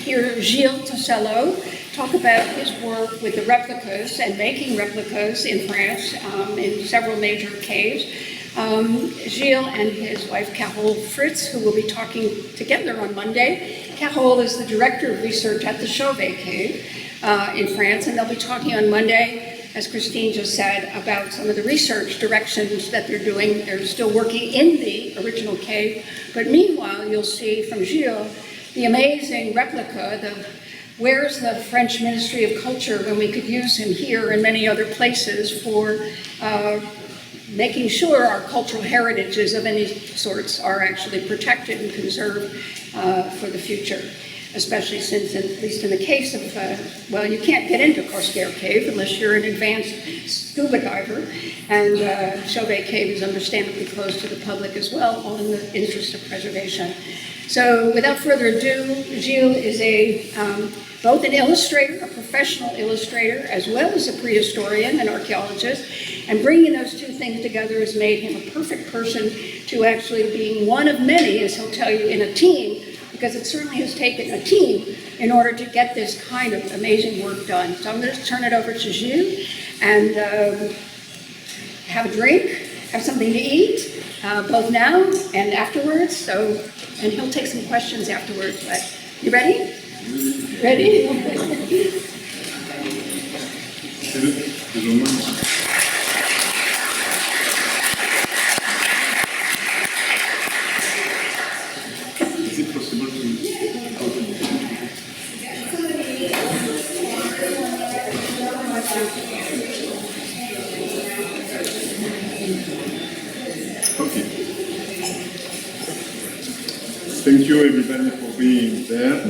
hear Gilles Tosello talk about his work with the replicas and making replicas in France in several major caves. Gilles and his wife Carole Fritz, who will be talking together on Monday. Carole is the director of research at the Chauvet cave in France, and they'll be talking on Monday, as Christine just said, about some of the research directions that they're doing. They're still working in the original cave, but meanwhile you'll see from Gilles the amazing replica, where's the French Ministry of Culture when we could use him here and many other places for making sure our cultural heritages of any sorts are actually protected and conserved for the future, especially since, at least in the case of, well, you can't get into Cosquer Cave unless you're an advanced scuba diver, and Chauvet Cave is understandably closed to the public as well, all in the interest of preservation. So without further ado, Gilles is both an illustrator, a professional illustrator, as well as a prehistorian and archaeologist, and bringing those two things together has made him a perfect person to actually being one of many, as he'll tell you, in a team, because it certainly has taken a team in order to get this kind of amazing work done. So I'm going to turn it over to Gilles and have a drink, have something to eat, both now and afterwards. And he'll take some questions afterwards. But you ready? Ready? Is it possible to go to the Okay. Thank you everybody for being there.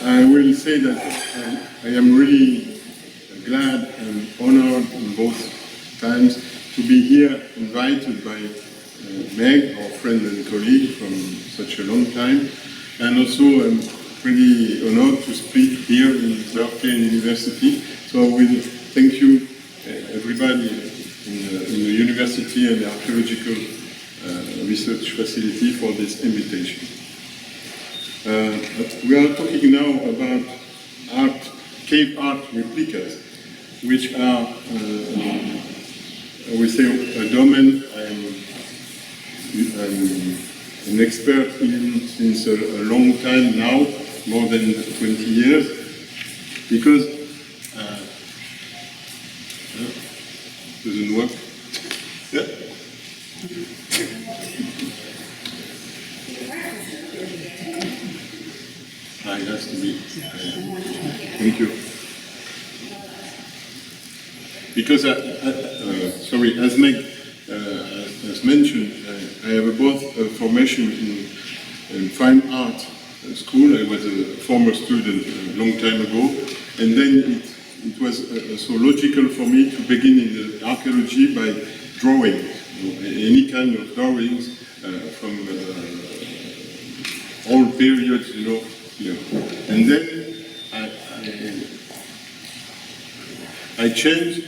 I will say that I am really glad and honored in both times to be here, invited by Meg, our friend and colleague from such a long time, and also I'm pretty honored to speak here in Berkeley University. So I will thank you everybody in the university and the archaeological research facility for this invitation. We are talking now about cave art replicas, which are, we say, a domain I'm an expert in since a long time now, more than 20 years, because doesn't work. Yeah. It has to be. Thank you. Because, sorry, as Meg has mentioned, I have both a formation in fine art school. I was a former student a long time ago, and then it was so logical for me to begin in the archaeology by drawing, any kind of drawings from all periods, And then I changed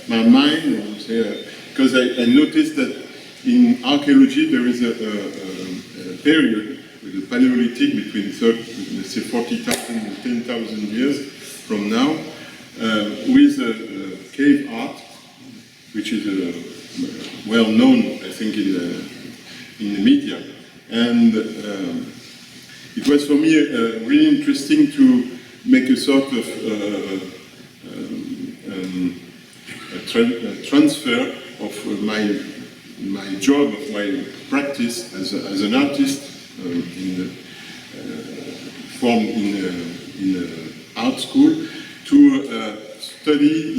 my mind, because I noticed that in archaeology there is a period with the Paleolithic between 40,000 and 10,000 years from now, with cave art, which is well known, I think, in the media, and it was for me really interesting to make a sort of transfer of my job, of my practice as an artist formed in art school, to study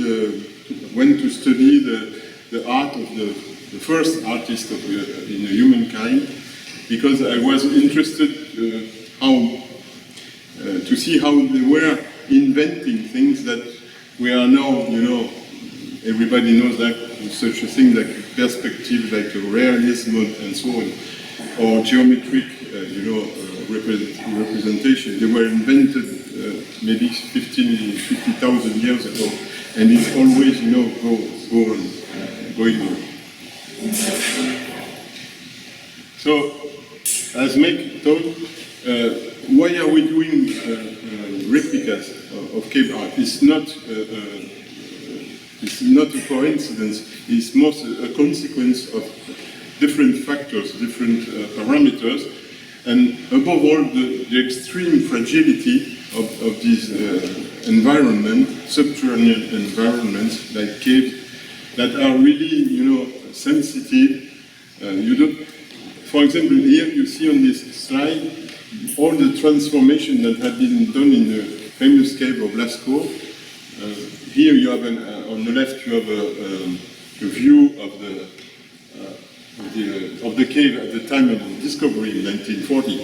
the art of the first artist in humankind, because I was interested to see how they were inventing things that we are now, everybody knows that such a thing like perspective, like realism and so on, or geometric, representation. They were invented maybe 50,000 years ago, and it's always, going on. So, as Meg told, why are we doing replicas of cave art? It's not a coincidence. It's more a consequence of different factors, different parameters, and above all, the extreme fragility of this environment, subterranean environments like caves, that are really, sensitive. For example, here you see on this slide all the transformation that had been done in the famous cave of Lascaux. Here you have, on the left, you have a view of the cave at the time of the discovery in 1940.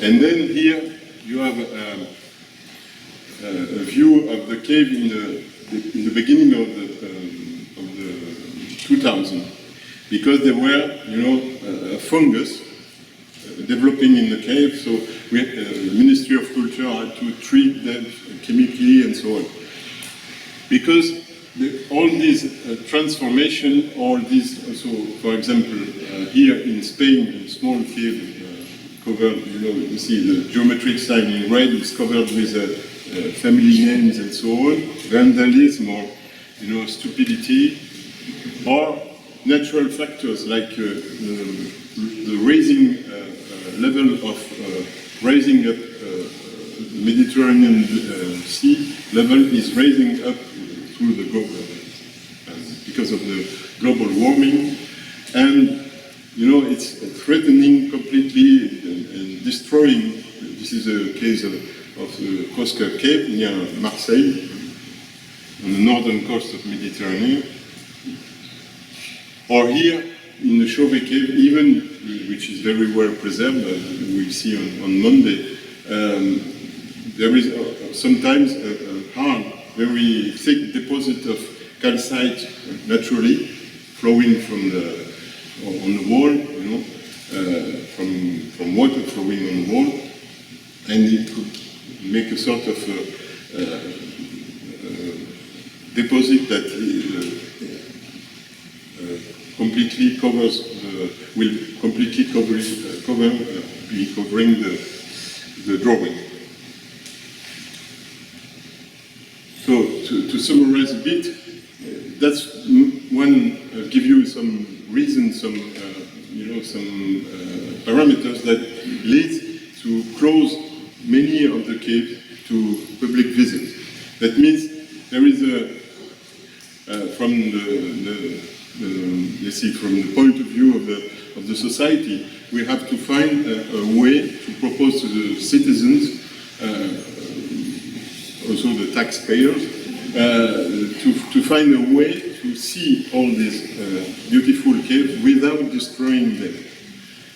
And then here you have a view of the cave in the beginning of the 2000, because there were, a fungus developing in the cave, so the Ministry of Culture had to treat them chemically and so on. Because all these transformation, all these also, for example, here in Spain, a small cave covered, you see the geometric sign in red is covered with family names and so on, vandalism or, stupidity, or natural factors like the raising level of raising up the Mediterranean Sea level is raising up through the global because of the global warming, and it's threatening completely and destroying. This is a case of the Cosquer Cave near Marseille, on the northern coast of Mediterranean. Or here in the Chauvet Cave, even, which is very well preserved, as we'll see on Monday, there is sometimes a hard, very thick deposit of calcite naturally flowing on the wall, from water flowing on the wall, and it could make a sort of deposit that completely covers, will completely be covering the drawing. So to summarize a bit, that's one, give you some reasons, some parameters that lead to close many of the caves to public visit. That means there is from let's see, from the point of view of the society, we have to find a way to propose to the citizens, also the taxpayers, to find a way to see all these beautiful caves without destroying them.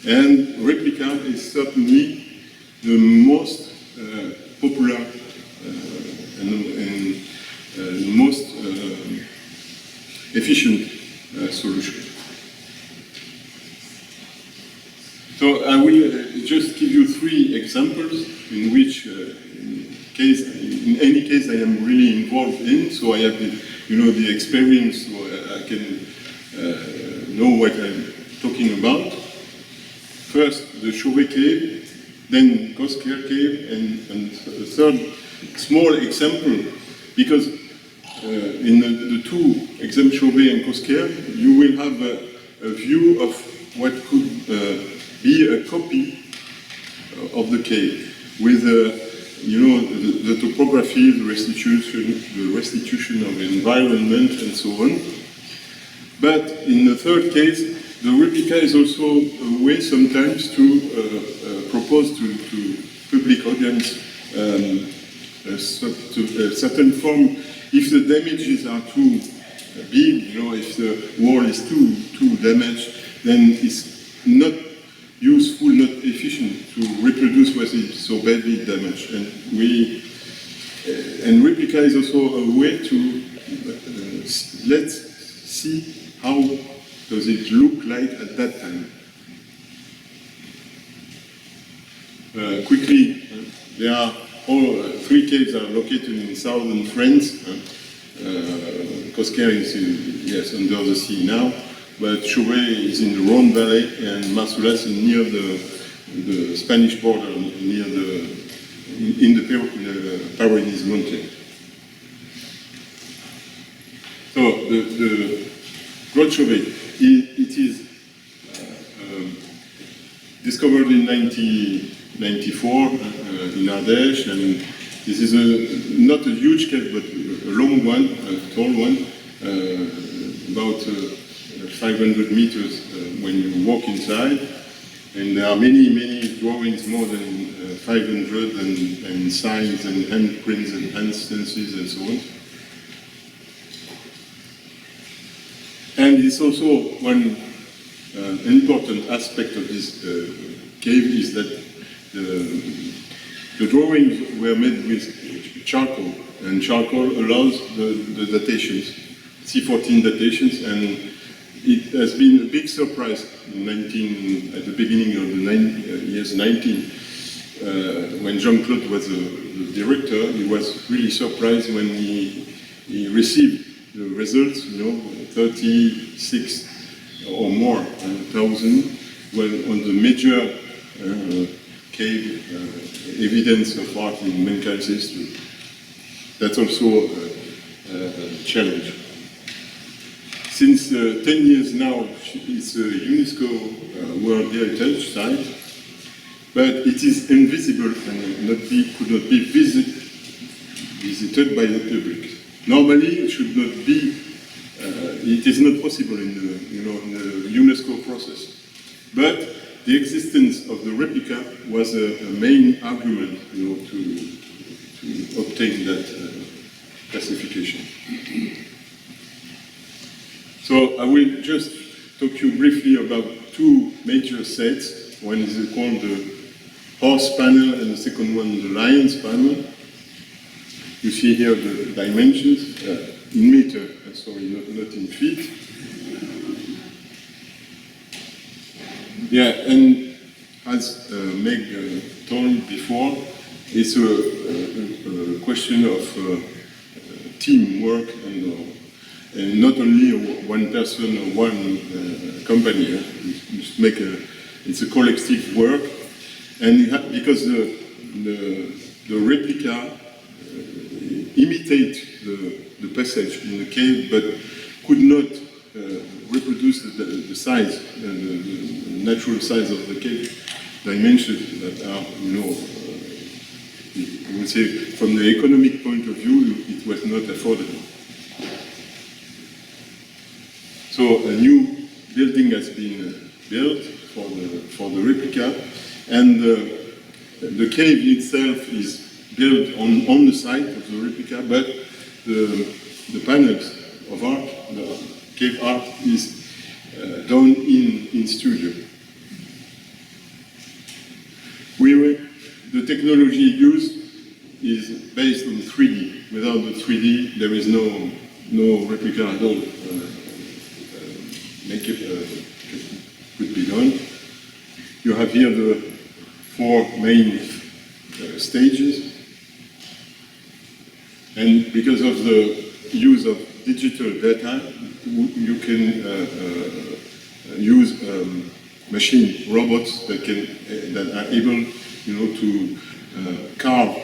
And replica is certainly the most popular and most efficient solution. So I will just give you 3 examples in which, in any case, I am really involved in. So I have the experience, so I can know what I'm talking about. First, the Chauvet Cave, then Cosquer Cave, and a third small example, because in the 2 examples, Chauvet and Cosquer, you will have a view of what could be a copy of the cave with the topography, the restitution of the environment, and so on. But in the third case, the replica is also a way sometimes to propose to public audience a certain form. If the damages are too big, if the wall is too damaged, then it's not useful, not efficient to reproduce what is so badly damaged. And replica is also a way to let's see how does it look like at that time. Quickly, there are all 3 caves are located in southern France. Cosquer is under the sea now, but Chauvet is in the Rhone Valley, and Marsoulas is near the Spanish border near in the Pyrenees mountain. So the Grotte Chauvet, it is discovered in 1994 in Ardèche, and this is not a huge cave, but a long one, a tall one, about 500 meters when you walk inside. And there are many drawings, more than 500, and signs and handprints and hand stencils and so on. And it's also one important aspect of this cave is that the drawings were made with charcoal, and charcoal allows the datations, C14 datations, and it has been a big surprise at the beginning of the years 19, when Jean-Claude was the director. He was really surprised when he received the results, 36 or more thousand, well, on the major cave evidence of art in mankind's history. That's also a challenge. Since 10 years now, it's a UNESCO World Heritage Site, but it is invisible and could not be visited by the public. Normally, it should not be. It is not possible in the UNESCO process. But the existence of the replica was a main argument, to obtain that classification. So I will just talk to you briefly about two major sets. One is called the horse panel, and the second one the lion's panel. You see here the dimensions in meter, sorry, not in feet. Yeah, and as Meg told before, it's a question of teamwork and not only one person or one company. It's a collective work, and because the replica imitate the passage in the cave, but could not reproduce the size, the natural size of the cave dimensions that are, I would say, from the economic point of view, it was not affordable. So a new building has been built for the replica, and the cave itself is built on the site of the replica, but the panels of art, the cave art, is done in studio. The technology used is based on 3D. Without the 3D, there is no replica at all. Could be done. You have here the 4 main stages, and because of the use of digital data, you can use machine robots that are able, to carve.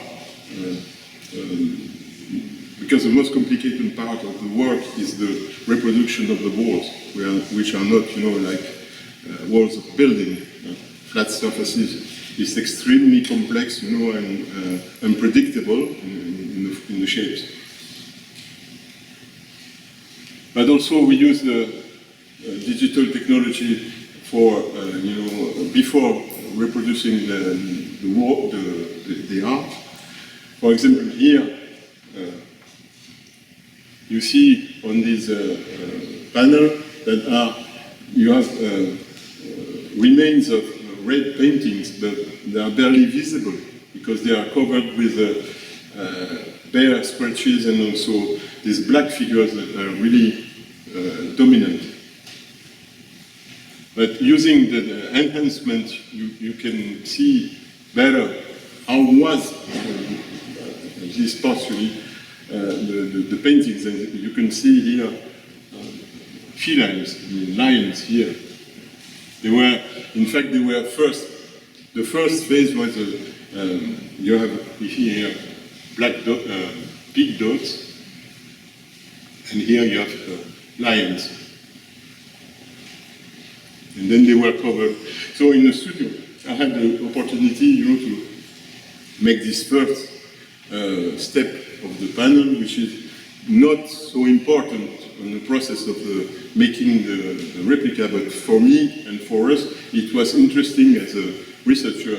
Because the most complicated part of the work is the reproduction of the walls, which are not, like walls of building, flat surfaces. It's extremely complex, and unpredictable in the shapes. But also we use the digital technology for, before reproducing the art. For example, here you see on this panel that you have remains of red paintings, but they are barely visible because they are covered with bare scratches and also these black figures that are really dominant. But using the enhancement, you can see better how was this partially the paintings, and you can see here felines, lions here. In fact, they were first The first phase was you have here big dots, and here you have lions. And then they were covered. So in the studio, I had the opportunity, to make this first step of the panel, which is not so important in the process of making the replica, but for me and for us, it was interesting as a researcher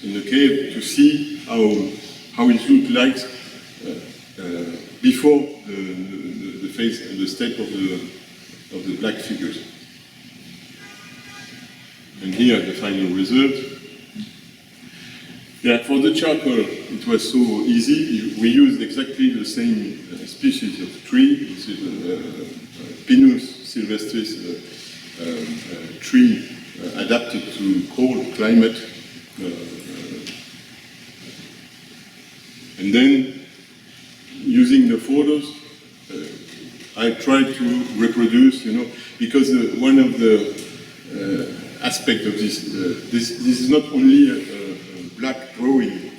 in the cave to see how it looked like before the phase and the step of the black figures. And here the final result. Yeah, for the charcoal, it was so easy. We used exactly the same species of tree. This is Pinus sylvestris, tree adapted to cold climate. And then, using the photos, I tried to reproduce, because one of the aspects of this is not only a black drawing.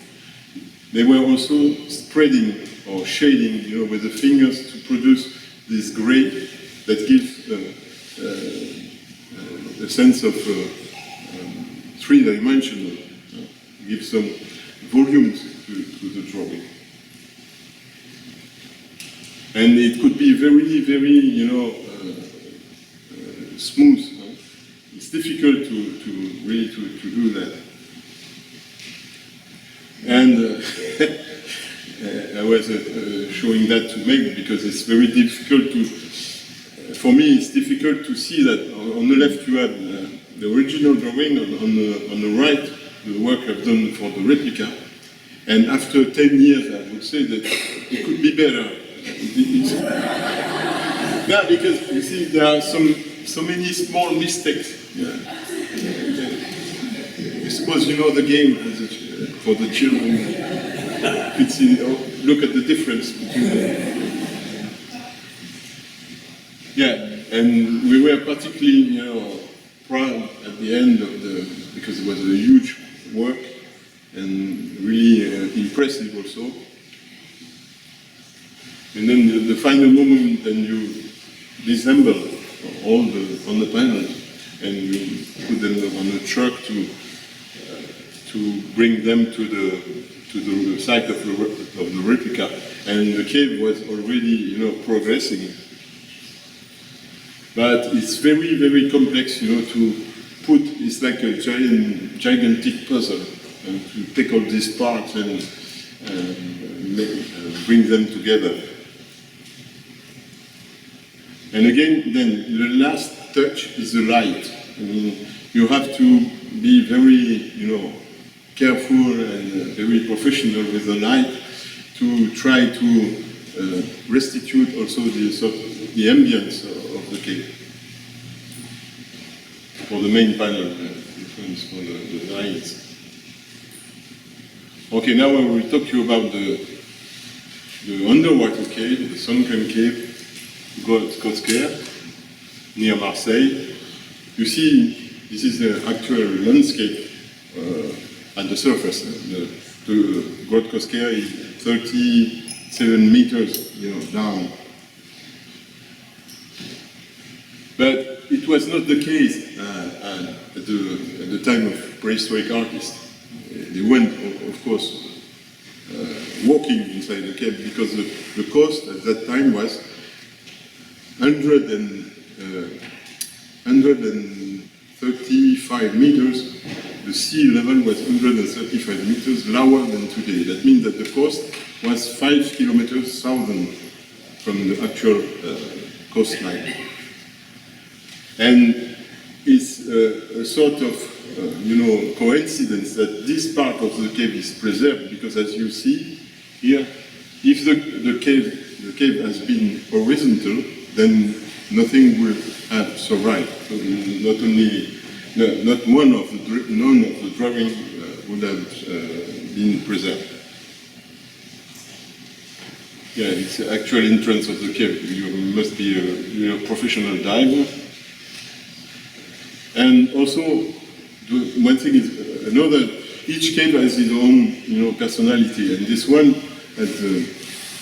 They were also spreading or shading, with the fingers to produce this gray that gives a sense of three-dimensional, gives some volumes to the drawing. And it could be very, very, smooth. It's difficult to really do that. And I was showing that to Meg because it's very difficult for me it's difficult to see that on the left you have the original drawing, on the right the work I've done for the replica, and after 10 years I would say that it could be better. Yeah, because you see there are so many small mistakes. Yeah. I suppose you know the game for the children. You see, look at the difference between them. Yeah, and we were particularly, proud at the end of because it was a huge work and really impressive also. And then the final moment, then you disassemble all on the panel and you put them on a truck to bring them to the site of the replica. And the cave was already, progressing. But it's very, very complex, to put, it's like a gigantic puzzle, and to take all these parts and bring them together. And again, then the last touch is the light. I mean, you have to be very, careful and very professional with the light to try to restitute also the ambience of the cave. For the main panel, difference for the lights. Okay, now I will talk to you about the underwater cave, the sunken cave, Cosquer, near Marseille. You see, this is the actual landscape at the surface. The Grotte Cosquer is 37 meters, down. But it was not the case at the time of prehistoric artists. They went, of course, walking inside the cave because the coast at that time was 135 meters. The sea level was 135 meters lower than today. That means that the coast was 5 kilometers southern from the actual coastline. And it's a sort of, coincidence that this part of the cave is preserved because, as you see here, if the cave has been horizontal, then nothing will have survived. So none of the drawing would have been preserved. Yeah, it's the actual entrance of the cave. You must be a professional diver. And also, one thing is, another each cave has its own, personality, and this one,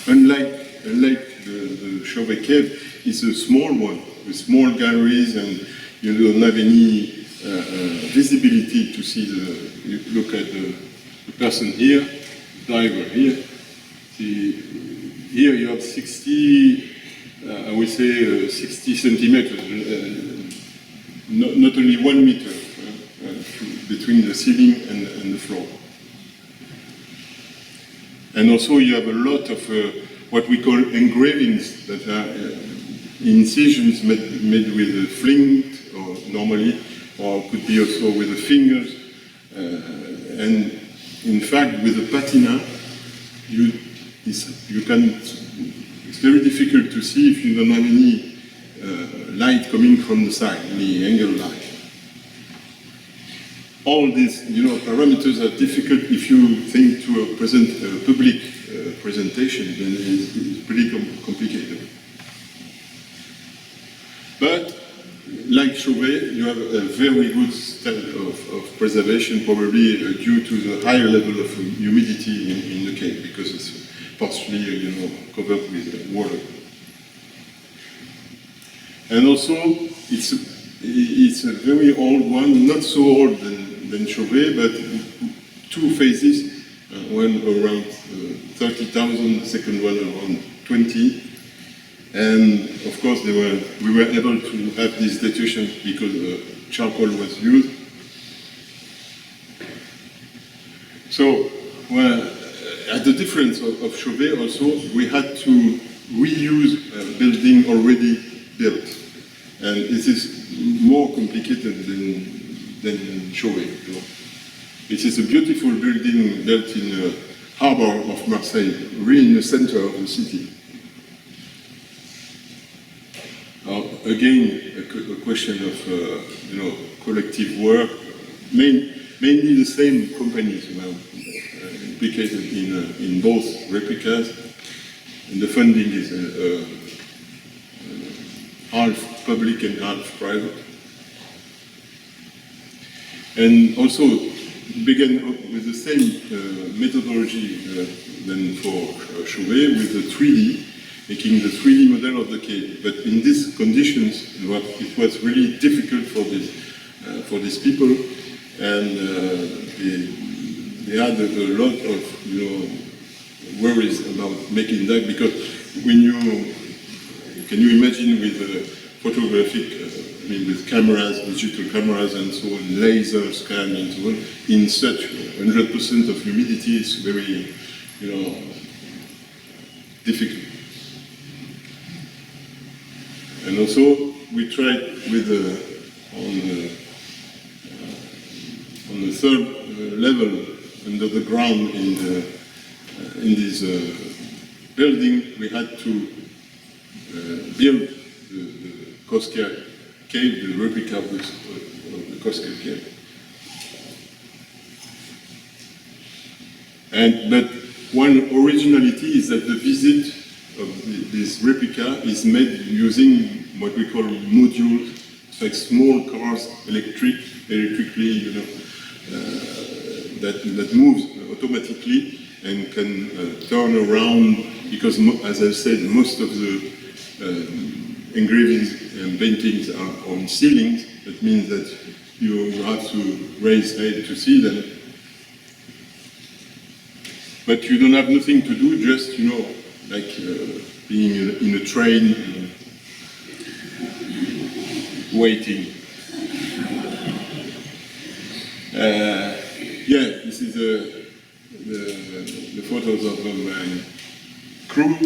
unlike the Chauvet cave, is a small one with small galleries, and you don't have any visibility to see you look at the person here, diver here. Here you have 60, I would say 60 centimeters, not only 1 meter between the ceiling and the floor. And also you have a lot of what we call engravings that are incisions made with a flint, or normally, or could be also with the fingers. And in fact, with the patina, it's very difficult to see if you don't have any light coming from the side, any angle light. All these, parameters are difficult if you think to present a public presentation, then it's pretty complicated. But, like Chauvet, you have a very good style of preservation, probably due to the higher level of humidity in the cave, because it's partially, covered with water. And also, it's a very old one, not so old than Chauvet, but 2 phases, one around 30,000, the second one around 20. And of course, we were able to have this datation because charcoal was used. So, at the difference of Chauvet also, we had to reuse a building already built. And it is more complicated than Chauvet. It is a beautiful building built in the harbor of Marseille, really in the center of the city. Again, a question of collective work. Mainly the same companies were implicated in both replicas, and the funding is half public and half private. And also began with the same methodology than for Chauvet, with the 3D, making the 3D model of the cave. But in these conditions, it was really difficult for these people, and they had a lot of worries about making that, because can you imagine with photographic, with cameras, digital cameras and so on, laser scan and so on, in such 100% of humidity, it's very, difficult. And also, we tried with on the third level under the ground in this building, we had to build the Cosquer Cave, the replica of the Cosquer Cave. But one originality is that the visit of this replica is made using what we call modules. It's like small cars, electrically, that moves automatically and can turn around, because, as I said, most of the engravings and paintings are on ceilings. That means that you have to raise head to see them. But you don't have nothing to do, just, like being in a train, waiting. This is the photos of my crew.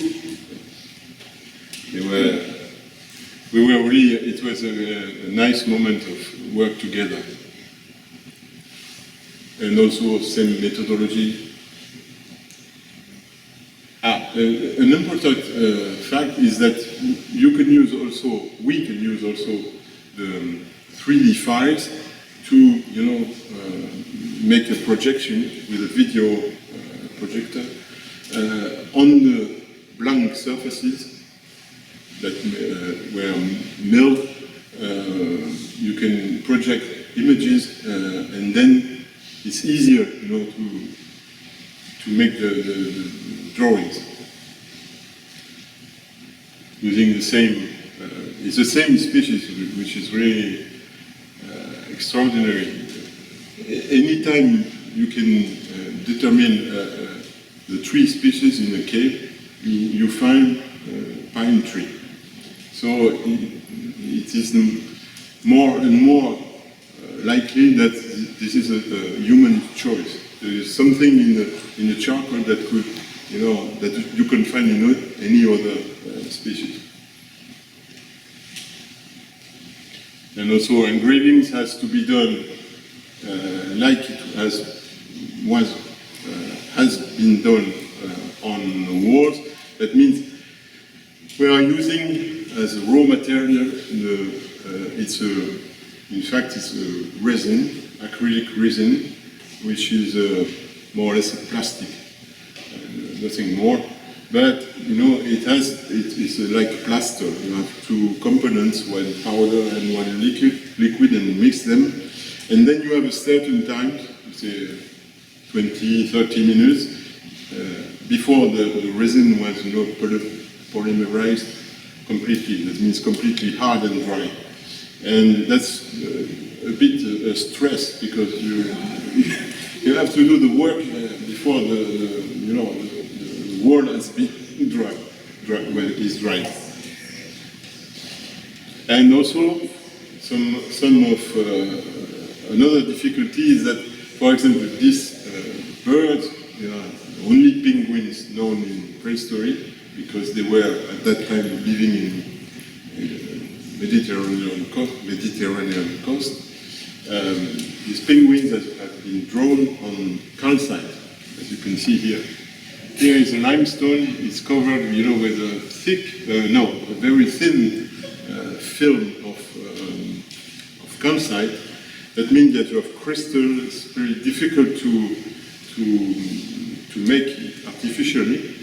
We were really, it was a nice moment of work together. And also same methodology. An important fact is that we can use also the 3D files to, make a projection with a video projector on the blank surfaces that were milled. You can project images, and then it's easier, to make the drawings using the same. It's the same species, which is really extraordinary. Anytime you can determine the tree species in a cave, you find pine tree. So it is more and more likely that this is a human choice. There is something in the charcoal that could, that you can find in any other species. And also engravings has to be done like it has been done on the walls. That means we are using as a raw material in fact it's a resin, acrylic resin, which is more or less a plastic, nothing more. But it is like plaster. You have two components, one powder and one liquid, and mix them. And then you have a certain time, say 20, 30 minutes, before the resin was polymerized completely. That means completely hard and dry. And that's a bit stress, because you have to do the work before the wall has been is dry. And also, another difficulty is that, for example, these birds, they are only penguins known in prehistory, because they were at that time living in Mediterranean coast. These penguins have been drawn on calcite, as you can see here. Here is a limestone. It's covered, with a very thin film of calcite. That means that you have crystal. It's very difficult to make artificially.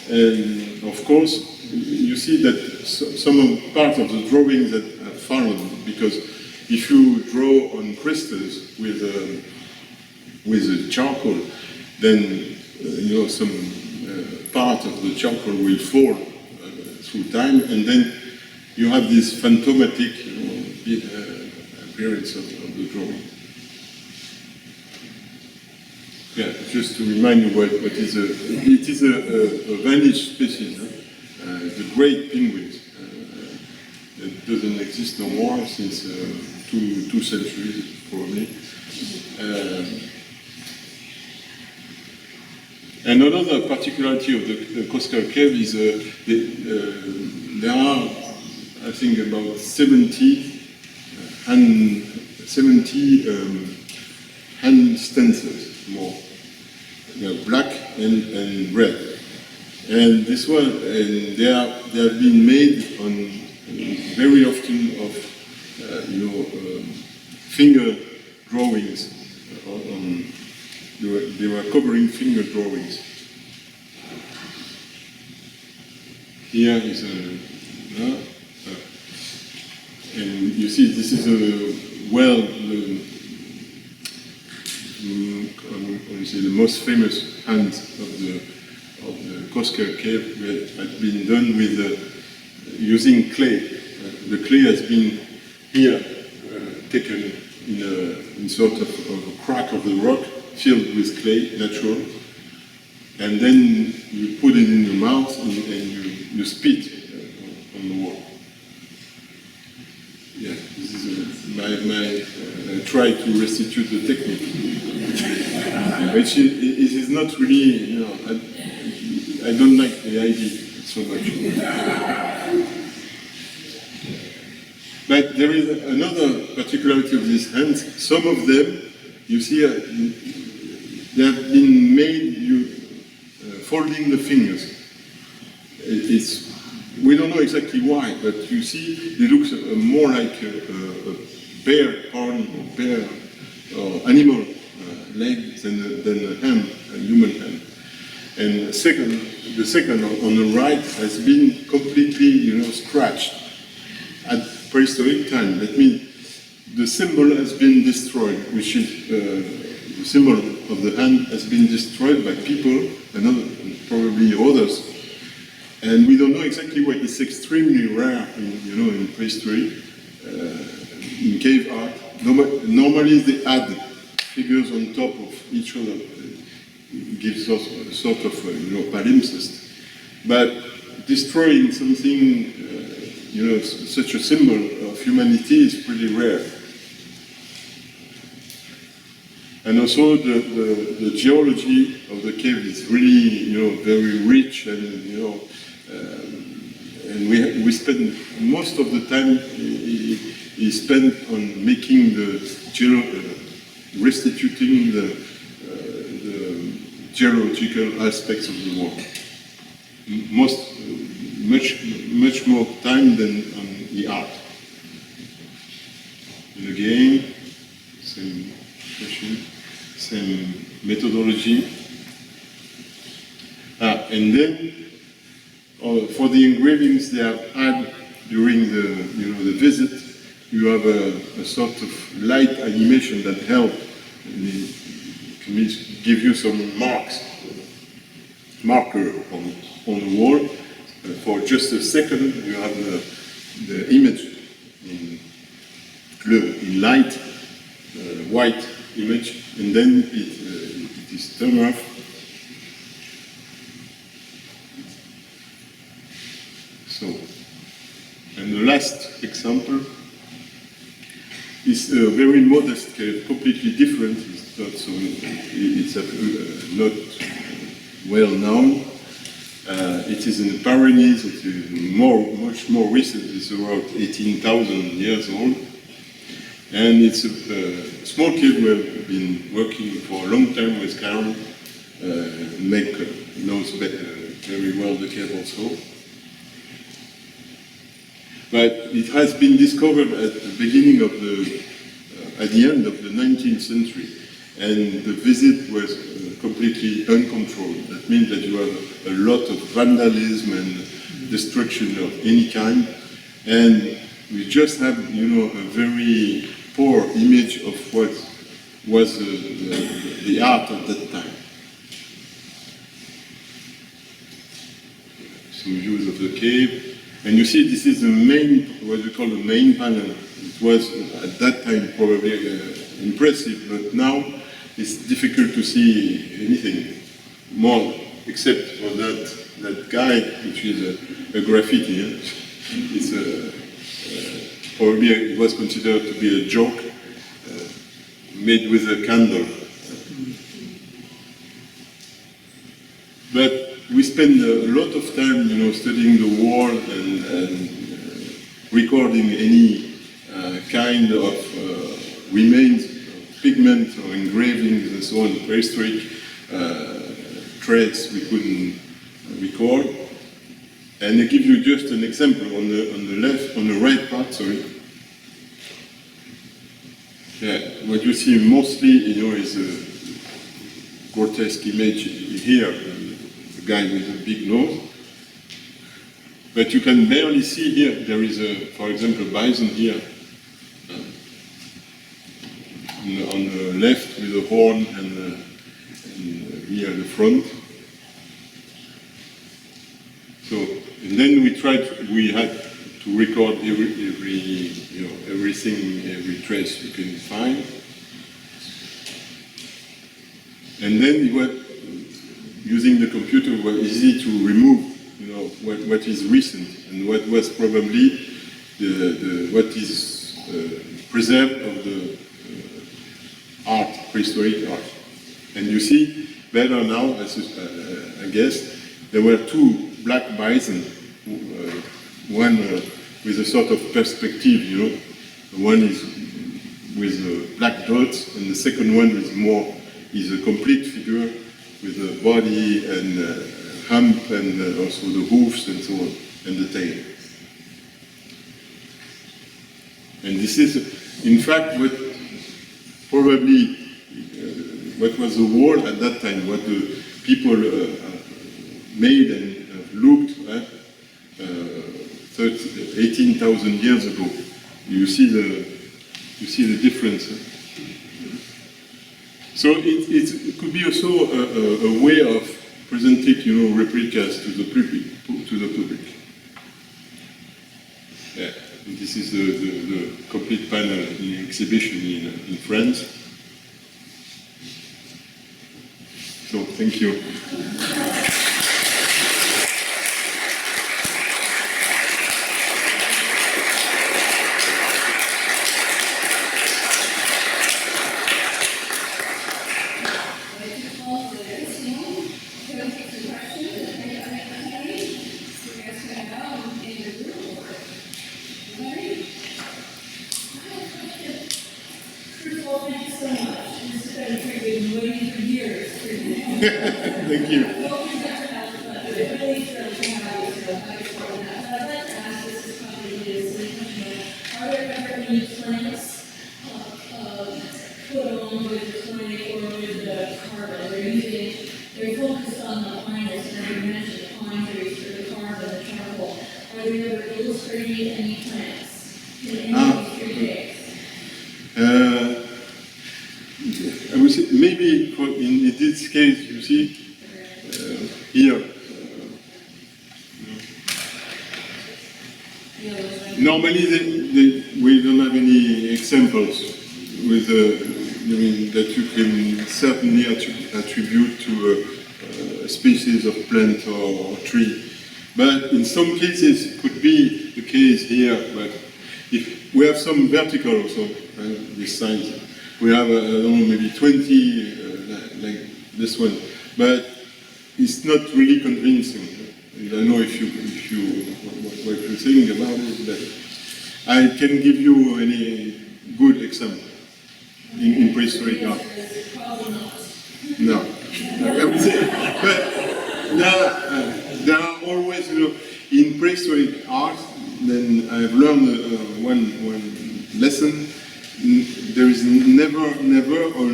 And of course, you see that some part of the drawings that are found, because if you draw on crystals with a charcoal, then some part of the charcoal will fall through time, and then you have this phantomatic appearance of the drawing. Yeah, just to remind you what it is a vanished species, the great penguins. That doesn't exist no more since two centuries probably. And another particularity of the Cosquer Cave is there are, I think, about 70 hand stencils more. They are black and red. And this one, they have been made on very often of finger drawings. They were covering finger drawings. Here is and you see this is the most famous hands of the Cosquer Cave had been done with using clay. The clay has been here taken in sort of a crack of the rock, filled with clay, natural, and then you put it in your mouth and you spit on the wall. Yeah, this is my try to restitute the technique, which is not really, I don't like the idea so much. But there is another particularity of these hands. Some of them, you see, they have been made folding the fingers. We don't know exactly why, but you see, they look more like a bear horn or bear or animal leg than a hand, a human hand. And the second on the right has been completely, scratched at prehistoric time. That means the symbol has been destroyed, which is the symbol of the hand has been destroyed by people and probably others. And we don't know exactly what is extremely rare in prehistory, in cave art. Normally they add figures on top of each other. It gives us a sort of palimpsest. But destroying something, such a symbol of humanity is pretty rare. And also the geology of the cave is really, very rich, and we spend most of the time is spent on making restituting the geological aspects of the world. Much more time than on the art. And again, same question, same methodology. And then for the engravings they have had during the visit, you have a sort of light animation that help give you some marker on the wall. For just a second, you have the image in light, white image, and then it is turned off. So, and the last example is a very modest cave, completely different. It's not well known. It is in the Pyrenees. It is much more recent. It's around 18,000 years old, and it's a small cave. We've been working for a long time with Karen. Meg knows very well the cave also. But it has been discovered at the end of the 19th century, and the visit was completely uncontrolled. That means that you have a lot of vandalism and destruction of any kind, and we just have, a very poor image of what was the art at that time. Some views of the cave. And you see, this is the main, what we call the main panel. It was at that time probably impressive, but now it's difficult to see anything more except for that guy, which is a graffiti. It's probably it was considered to be a joke made with a candle. But we spend a lot of time, studying the wall and recording any kind of remains, pigment or engravings and so on, prehistoric threads we couldn't record. And I give you just an example on the right part, sorry. Yeah, what you see mostly, is a grotesque image here. Guy with a big nose, but you can barely see here. There is for example, bison here on the left with a horn, and here at the front. So, and then we had to record everything, every trace you can find, and then using the computer was easy to remove, what is recent and what was probably what is preserved of the art, prehistoric art. And you see better now, I guess, there were two black bison, one with a sort of perspective, one is with black dots, and the second one is a complete figure, with the body and hump and also the hoofs and so on, and the tail. And this is, in fact, what was the world at that time, what the people made and looked at 18,000 years ago. You see the difference. So it could be also a way of presenting, replicas to the public. Yeah, and this is the complete panel in exhibition in France. So thank you. Thank you. Are there ever any planks put on with the clay or with the carbon? They're focused on the finest, and you mentioned the pine trees for the carbon, the charcoal. Are they ever illustrating any plants in any of these 3 days? I would say maybe in this case, you see, here, normally we don't have any examples with that you can certainly attribute to a species of plant or tree. But in some cases, it could be the case here, but if we have some vertical also, this size. We have, I don't know, maybe 20, like this one, but it's not really convincing. I don't know what you're saying about it, but I can give you any good example in prehistoric art. No, I would say, but there are always, in prehistoric art, then I've learned one lesson. There is never, or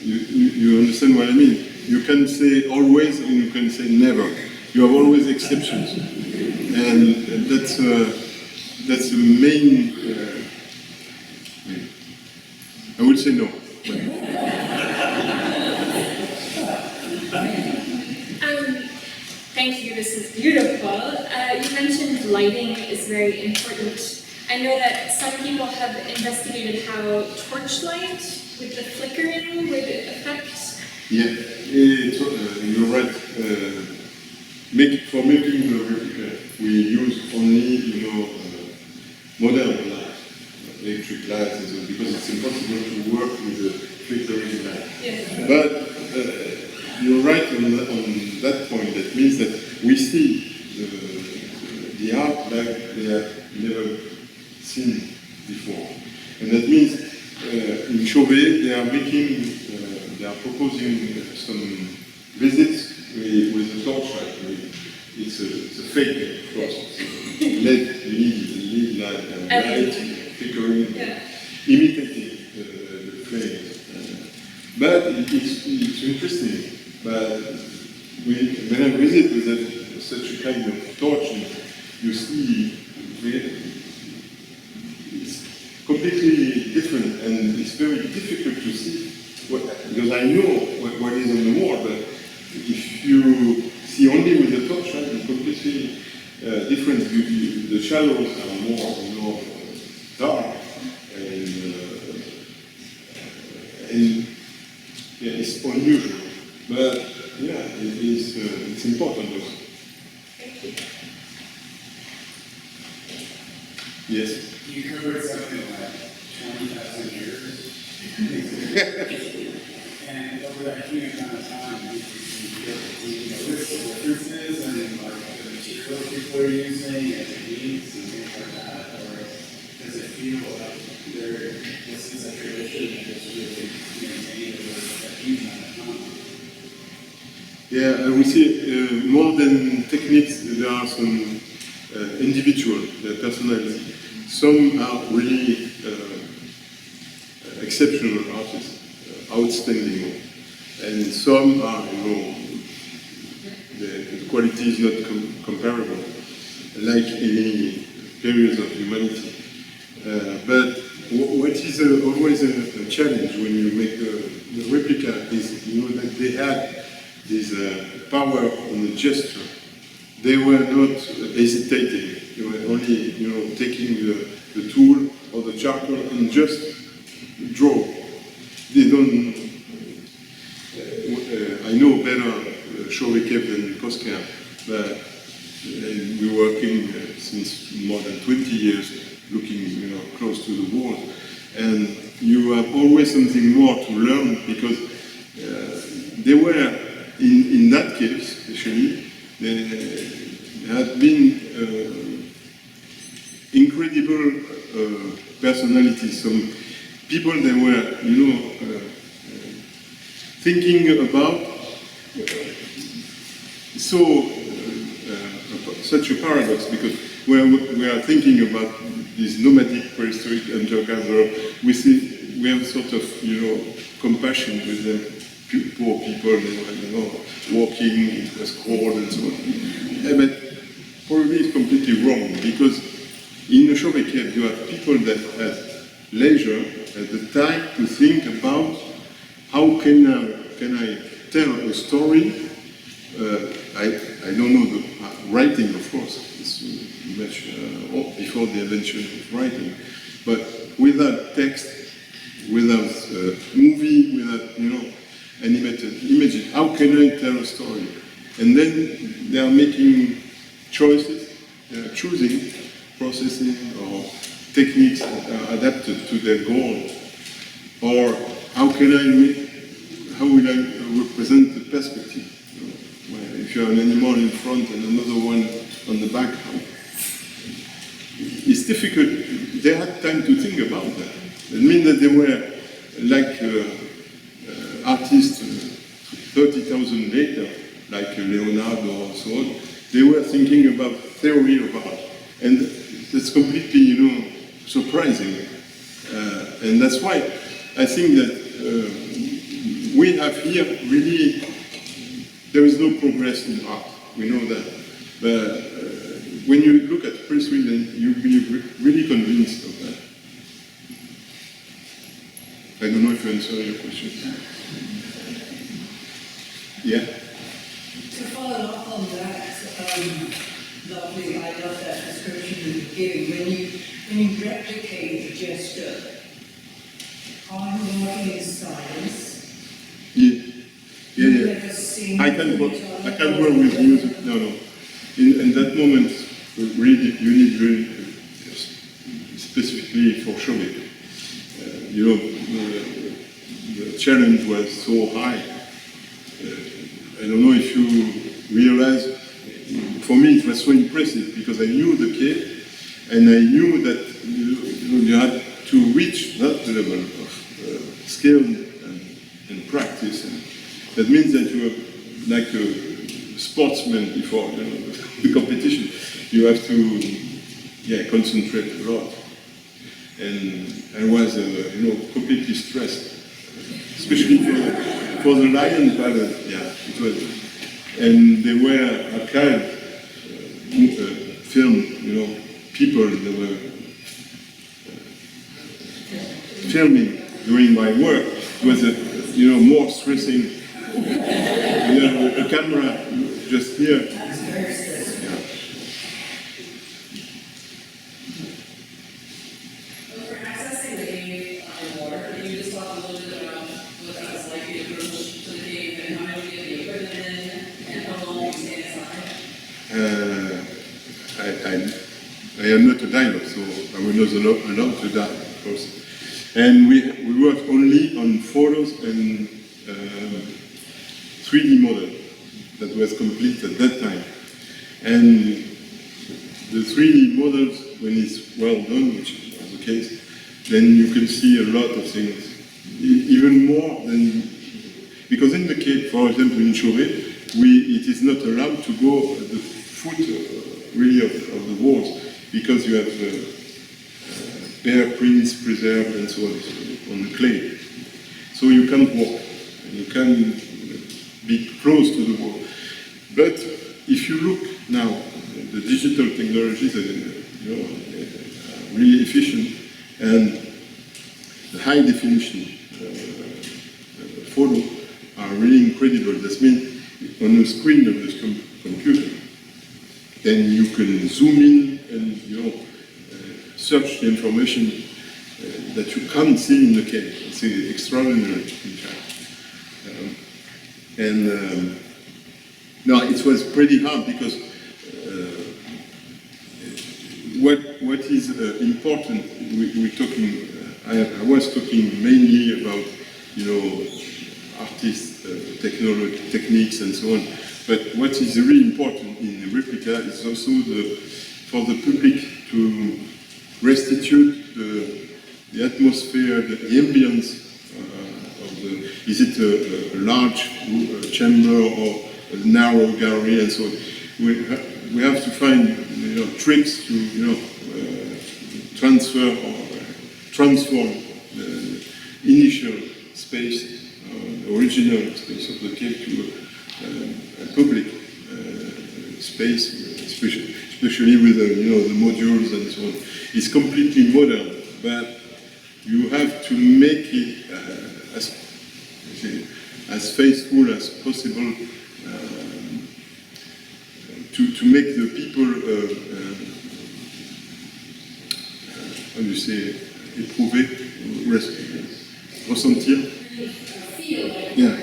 you understand what I mean? You can say always and you can say never. You have always exceptions. And that's the main, I would say no. Thank you, this is beautiful. You mentioned lighting is very important. I know that some people have investigated how torchlight with the flickering would affect. Yeah, you're right. For making the replica, we use only, modern light, electric lights, and so, because it's impossible to work with a flickering light. Yes. But you're right on that point. That means that we see the art like they have never seen before. And that means in Chauvet they are proposing some visits with a torchlight. It's a fake, of course. LED light, flickering, imitating the flames. But it's interesting. But when I visit with such a kind of torch, you see it's completely different, and it's very difficult to see because I know what is on the wall, but if you see only with the torchlight, it's completely different. The shadows are more dark, and it's unusual. But it's important also. Thank you. Yes. You covered something like 20,000 years. And over that huge amount of time, you notice the differences and like the materials people are using and techniques and things like that? Or does it feel like this is a tradition that is really maintained over a huge amount of time? Yeah, I would say more than techniques, there are some individual personality. Some are really exceptional artists, outstanding, and some are, the quality is not comparable, like any periods of humanity. But what is always the challenge when you make the replica is, you know, that they had this power on the gesture. They were not hesitating. They were only, you know, taking the tool or the charcoal and just draw. They don't. I know better Chauvet and Cosquer, but we're working since more than 20 years, looking, you know, close to the walls, and you have always something more to learn because they were in that case, especially, there had been incredible personalities. Some people they were, you know, thinking about such a paradox, because we are thinking about these nomadic prehistoric hunter-gatherer, we have sort of, you know, compassion with them, poor people, they were, you know, walking, it was cold and so on. Yeah, but probably it's completely wrong, because in the Chauvet cave you have people that had leisure at the time to think about how can I tell a story. I don't know the writing, of course, it's much before the invention of writing, but without text, without movie, without, you know, animated images, how can I tell a story? And then they are making choices, they are choosing processing or techniques that are adapted to their goal, or how will I represent the perspective? If you have an animal in front and another one on the back, it's difficult. They had time to think about that. It means that they were like artists 30,000 later, like Leonardo or so on. They were thinking about theory of art, and that's completely, you know, surprising. And that's why I think that we have here really. There is no progress in art, we know that. But when you look at prehistory, then you'll be really convinced of that. I don't know if you answer your question. Yeah? To follow up on that, lovely, I love that description you're giving. When you replicate the gesture, are you working in silence? Yeah. Yeah. I can't work with music. No. In that moment, really, you need really specifically for Chauvet. You know, the challenge was so high. I don't know if you realize. For me, it was so impressive because I knew the cave, and I knew that you had to reach that level of skill and practice. And that means that you are like a sportsman before, you know, the competition. You have to, concentrate a lot. And I was, you know, completely stressed, especially for the lion balance. Yeah, it was. And they were archived film, you know, people that were filming during my work. It was, you know, more stressing. You know, a camera just here. Yeah. For accessing the cave in water, can you just talk a little bit about what that was like, the approach to the cave, and how much you get the equipment in, and how long you stay inside? I am not a diver, so I was not allowed to dive, of course. And we worked only on photos and 3D model that was complete at that time. And the 3D models, when it's well done, which was the case, then you can see a lot of things, even more than, because in the cave, for example, in Chauvet, it is not allowed to go at the foot really of the walls, because you have bare prints preserved and so on the clay. So you can't walk, you can be close to the wall. But if you look now, the digital technologies are, you know, really efficient, and the high high definition photo are really incredible. That means on the screen of this computer, then you can zoom in and search the information that you can't see in the cave. It's extraordinary, in fact. No, it was pretty hard because what is important, we're talking. I was talking mainly about artists, techniques, and so on. But what is really important in the replica is also for the public to restitute the atmosphere, the ambience of the. Is it a large chamber or a narrow gallery, and so on. We have to find tricks to transfer or transform the initial space, the original space of the cave to a public space, especially with the modules and so on. It's completely modern, but you have to make it as faithful as possible to make the people, how do you say, éprouver, ressentir. Yeah.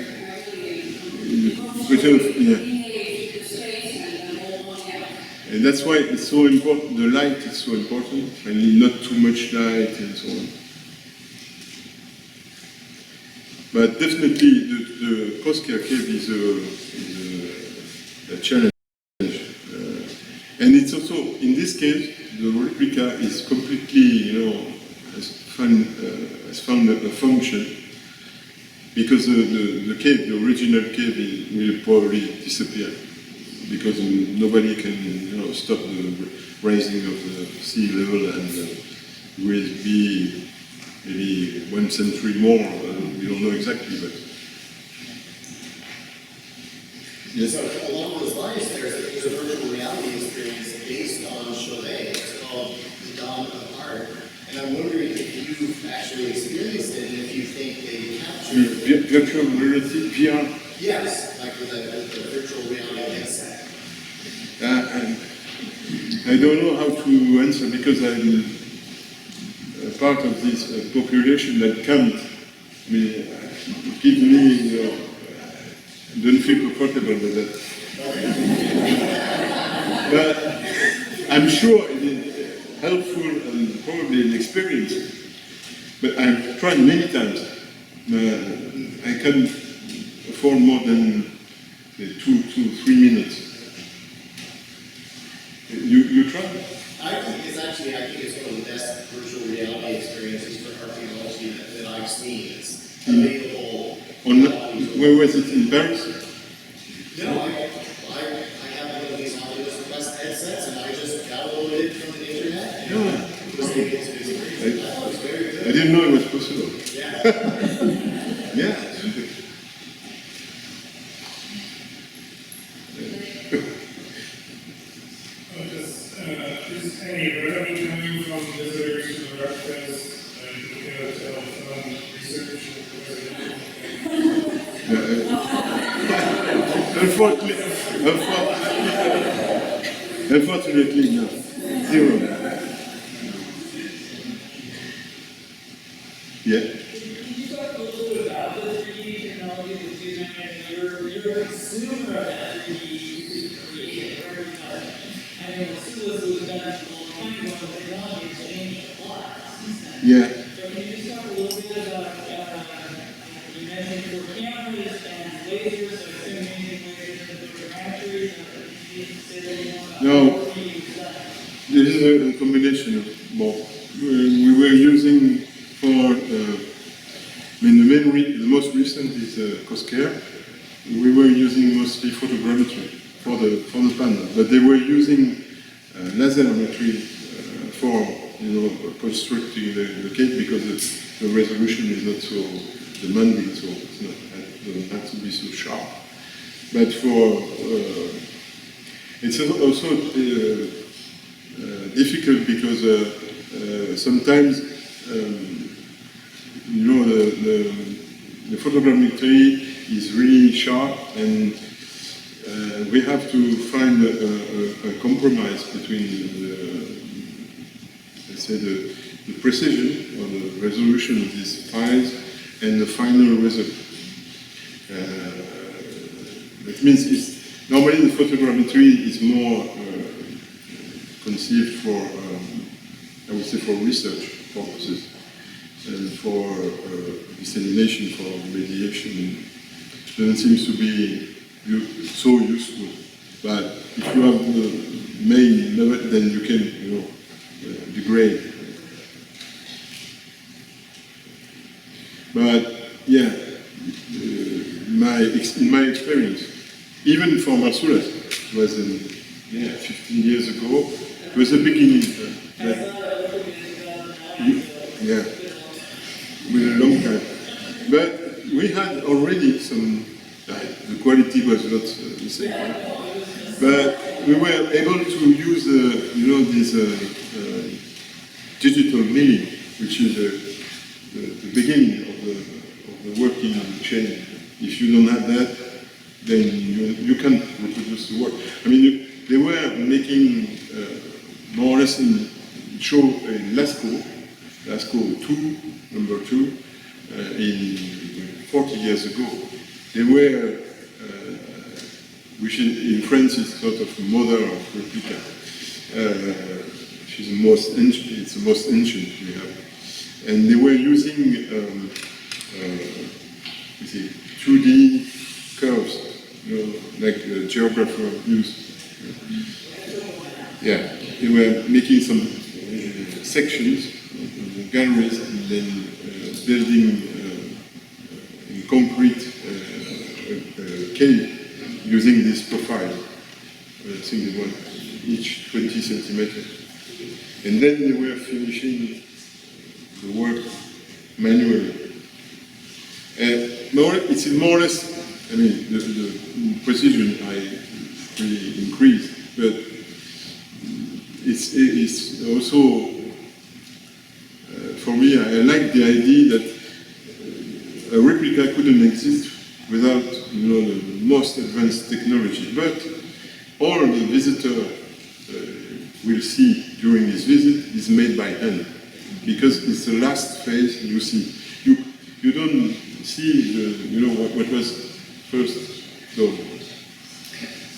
And that's why it's so important, the light is so important, and not too much light and so on. But definitely the Cosquer Cave is a challenge. And it's also, in this case, the replica is completely, has found a function, because the cave, the original cave, will probably disappear, because nobody can, stop the rising of the sea level, and will be maybe 1 century more, we don't know exactly, but. Yes. So along those lines, there's a virtual reality experience based on Chauvet. It's called The Dawn of Art. And I'm wondering if you've actually experienced it and if you think they captured virtual reality, VR? Yes, like with a virtual reality headset. I don't know how to answer, because I'm part of this population that can't give me, don't feel comfortable with that. But I'm sure it is helpful and probably an experience. But I've tried many times. I can't afford more than 2 to 3 minutes. You try? I think it's one of the best virtual reality experiences for archaeology that I've seen. It's available. Where was it, in Paris? No, I have one of these Oculus Quest headsets, and I just downloaded it from the internet. Yeah. Was able to experience it. I thought it was very good. I didn't know it was possible. Yeah. Yeah. Is any revenue coming from visitors to the replicas and from research Unfortunately, no. Zero. Yeah. Can you talk a little bit about the 3D technology that's using, and you're a consumer of that 3D creation, I mean, Suez was done a long time ago, the technology has changed a lot since then. Yeah. So can you just talk a little bit about, you mentioned for cameras and lasers, so assuming anything lasers and photogrammetry, can you say a little more about No. what you use that? This is a combination of both. We were using for, the most recent is Cosquer. We were using mostly photogrammetry for the panel, but they were using lasermetry for constructing the cave, because the resolution is not so demanding, so it doesn't have to be so sharp. But for it's also difficult, because sometimes you know, the photogrammetry is really sharp, and we have to find a compromise between let's say the precision or the resolution of these files and the final result. That means normally the photogrammetry is more conceived for, I would say, for research purposes and for dissemination, for mediation. It doesn't seem to be so useful. But if you have the main level, then you can, you know, degrade. But yeah, in my experience, even for Marsulas, it was 15 years ago, it was the beginning. Yeah, with a long time. But we had already some, the quality was not the same, but we were able to use, you know, this digital milling, which is the beginning of the working chain. If you don't have that, then you can't reproduce the work. I mean, they were making more or less in Lascaux 2, number 2, in 40 years ago. They were, which in France is sort of the mother of replica. She's the most ancient, it's the most ancient we have. And they were using 2D curves, you know, like the geographer used. Yeah, they were making some sections, galleries, and then building in concrete cave using this profile. I think they were each 20 centimeters. And then they were finishing the work manually. It's more or less, I mean, the precision I really increased, but it's also, for me, I like the idea that a replica couldn't exist without, you know, the most advanced technology. But all the visitor will see during this visit is made by hand, because it's the last phase you see. You don't see the, you know, what was first done,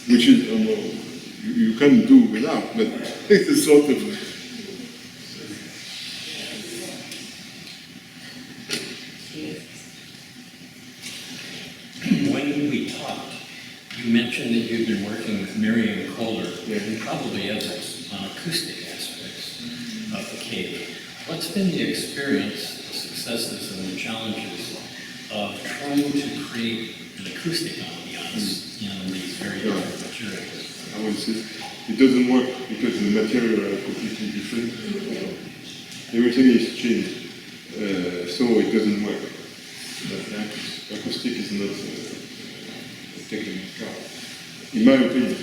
which is you can't do without, but it's a sort of. When we talked, you mentioned that you've been working with Miriam Kohler, and probably others, on acoustic aspects of the cave. What's been the experience, the successes, and the challenges of trying to create an acoustic ambiance in these very different materials? I would say it doesn't work because the material are completely different. Everything is changed, so it doesn't work. But acoustic is not a technical, in my opinion,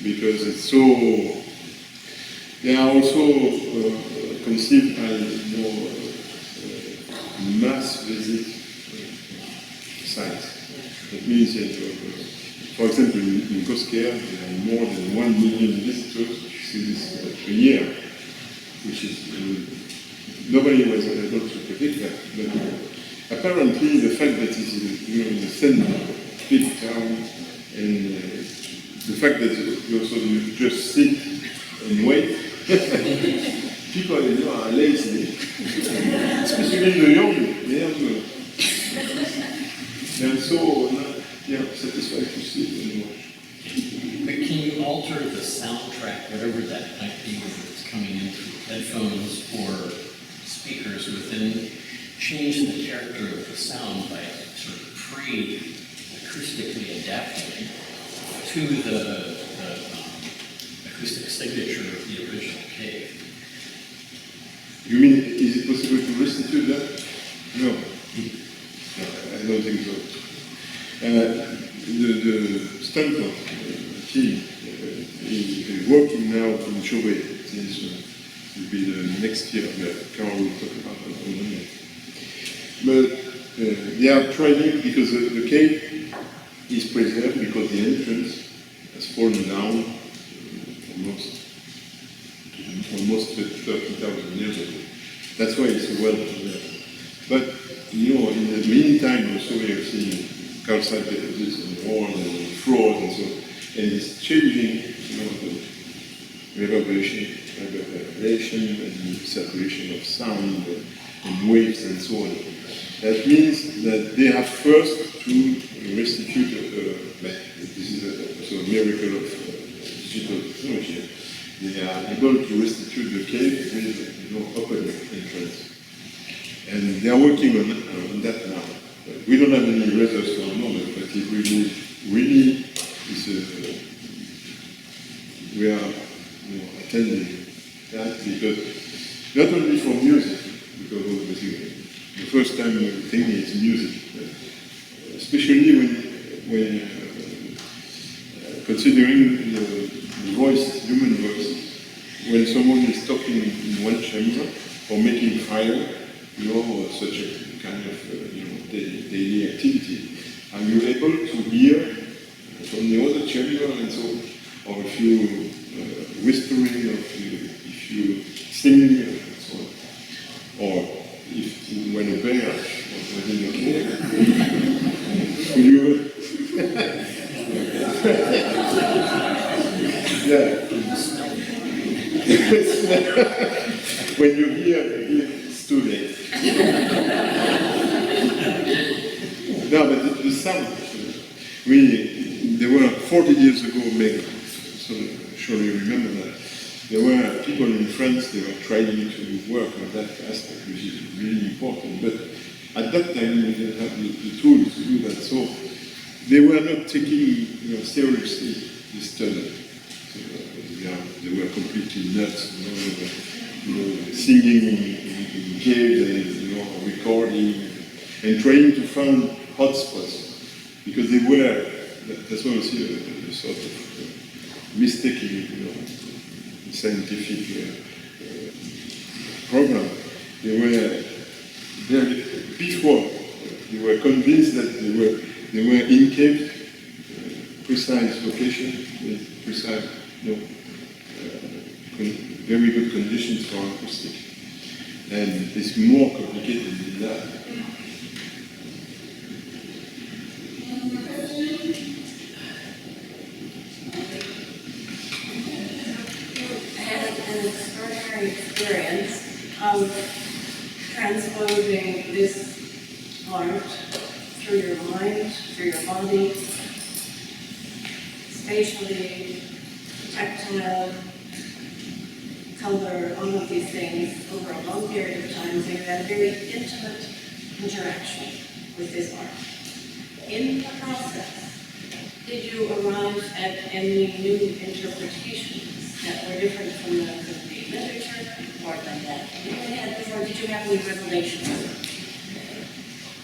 because it's so. They are also conceived as more mass visit sites. That means that, for example, in Cosquer, there are more than 1 million visitors see this a year, which is nobody was able to predict that. But apparently, the fact that it's in the center of big town, and the fact that you just sit and wait, people are lazy, especially the young. They're so satisfied to see and watch. But can you alter the soundtrack, whatever that might be, whether it's coming in through headphones or speakers within, change the character of the sound by sort of pre-acoustically adapting to the acoustic signature of the original cave? You mean, is it possible to restitute that? No. No, I don't think so. The Stanford team is working now in Chauvet. This will be the next year that Carol will talk about on Monday. But they are trying, because the cave is preserved because the entrance has fallen down almost 30,000 years ago. That's why it's well preserved. But, you know, in the meantime, also we are seeing calcite deposits on the walls and on the floors and so on. And it's changing, you know, the reverberation and circulation of sound and waves and so on. That means that they have first to restitute, this is also a miracle of digital technology. They are able to restitute the cave with, you know, open entrance. And they are working on that now. We don't have any results for the moment, but it really is we are, you know, attending that, because not only for music, because of the first time thing is music, especially when considering the voice, human voice, when someone is talking in one chamber or making fire, you know, or such a kind of you know, daily activity, are you able to hear from the other chamber and so, or if you whispering, or if you singing and so on, or if when a bear was in the cave, you yeah. When you hear, it's too late. No, but the sound. There were 40 years ago, Meg, so surely you remember that. There were people in France, they were trying to work on that aspect, which is really important. But at that time, we didn't have the tools to do that. So they were not taking, you know, seriously this study. So, they were completely nuts, you know, singing in caves and, you know, recording and trying to find hotspots, because they were. That's why we see a sort of mistaking, you know, scientific program. They were very, before they were convinced that they were in cave, precise location with precise, you know, very good conditions for acoustic, and it's more complicated than that. An extraordinary experience of transposing this art through your mind, through your body, spatially, tactile, color, all of these things over a long period of time. So you had a very intimate interaction with this art. In the process, did you arrive at any new interpretations that were different from the literature, or like that? Or did you have any revelations?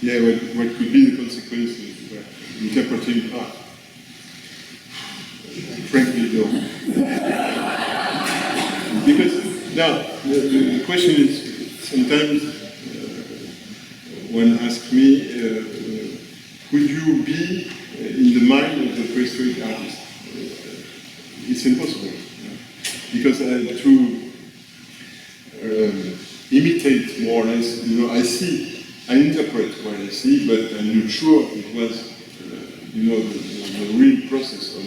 Yeah, what could be the consequences of interpreting art? Frankly, no. Because now the question is, sometimes one asks me, could you be in the mind of the prehistoric artist? It's impossible. Because I have to imitate more or less, you know, I interpret what I see, but I'm not sure it was, you know, the real process of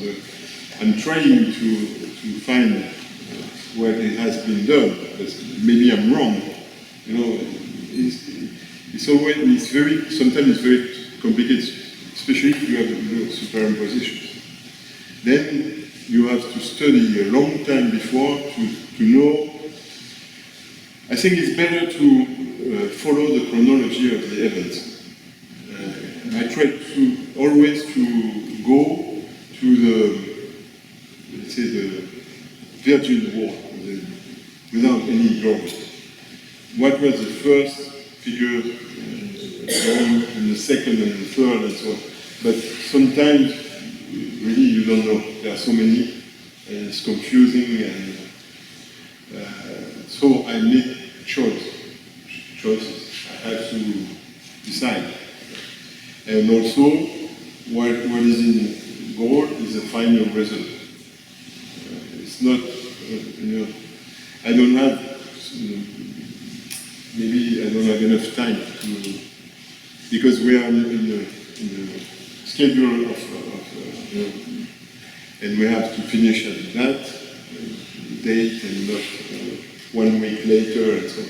I'm trying to find where it has been done, but maybe I'm wrong. You know, it's always, sometimes it's very complicated, especially if you have, you know, superimpositions. Then you have to study a long time before to know. I think it's better to follow the chronology of the events. I try to always to go to the, let's say, the Virgin War, without any drawing. What was the first figure drawn, and the second and the third and so on. But sometimes really you don't know. There are so many, and it's confusing, and so I make choices. I have to decide. And also, what is in gold is a final result. It's not, I don't have, maybe I don't have enough time to, because we are in the schedule and we have to finish at that date and not 1 week later and so on.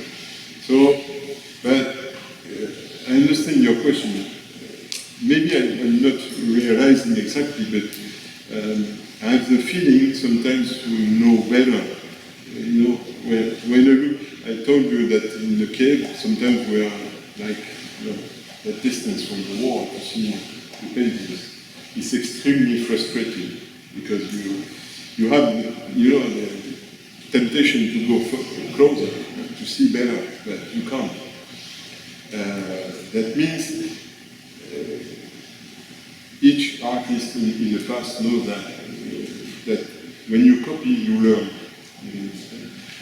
So, but I understand your question. Maybe I'm not realizing exactly, but I have the feeling sometimes to know better. When I look, I told you that in the cave, sometimes we are like a distance from the wall to see the pages. It's extremely frustrating because you have, the temptation to go closer, to see better, but you can't. That means each artist in the past knows that when you copy, you learn.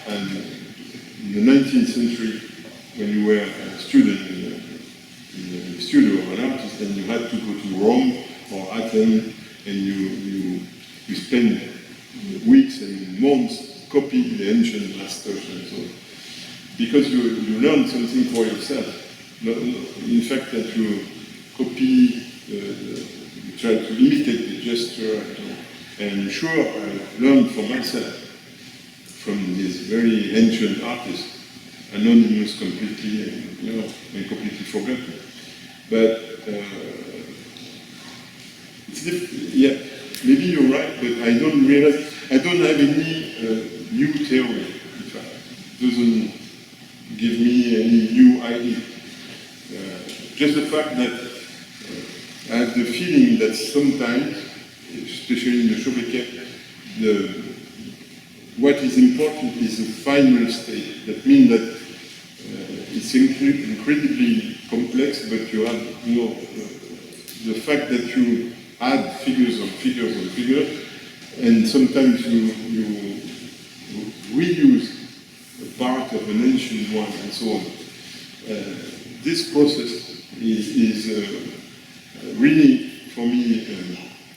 And in the 19th century, when you were a student in the studio of an artist, then you had to go to Rome or Athens, and you spend weeks and months copying the ancient masters and so on. Because you learn something for yourself. In fact, that you copy, you try to imitate the gesture, and sure, I learned for myself from these very ancient artists, anonymous completely, and completely forgotten. But it's difficult. Yeah, maybe you're right, but I don't realize, I don't have any new theory, in fact. It doesn't give me any new idea. Just the fact that I have the feeling that sometimes, especially in the Chauvet cave, what is important is the final state. That means that it's incredibly complex, but you have, the fact that you add figures on figures on figures, and sometimes you reuse a part of an ancient one, and so on. This process is really, for me,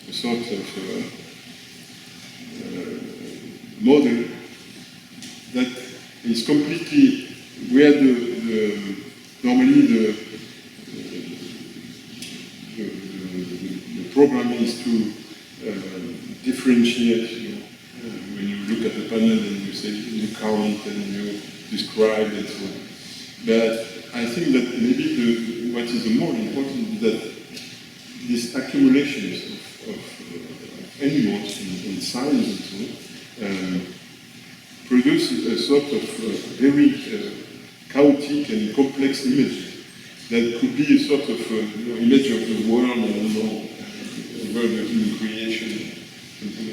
a sort of model that is completely, where normally the program is to differentiate, when you look at the panel and you say, you count and you describe and so on. But I think that maybe what is more important is that these accumulations of animals in size and so on produce a sort of very chaotic and complex image that could be a sort of image of the world, the world in creation, something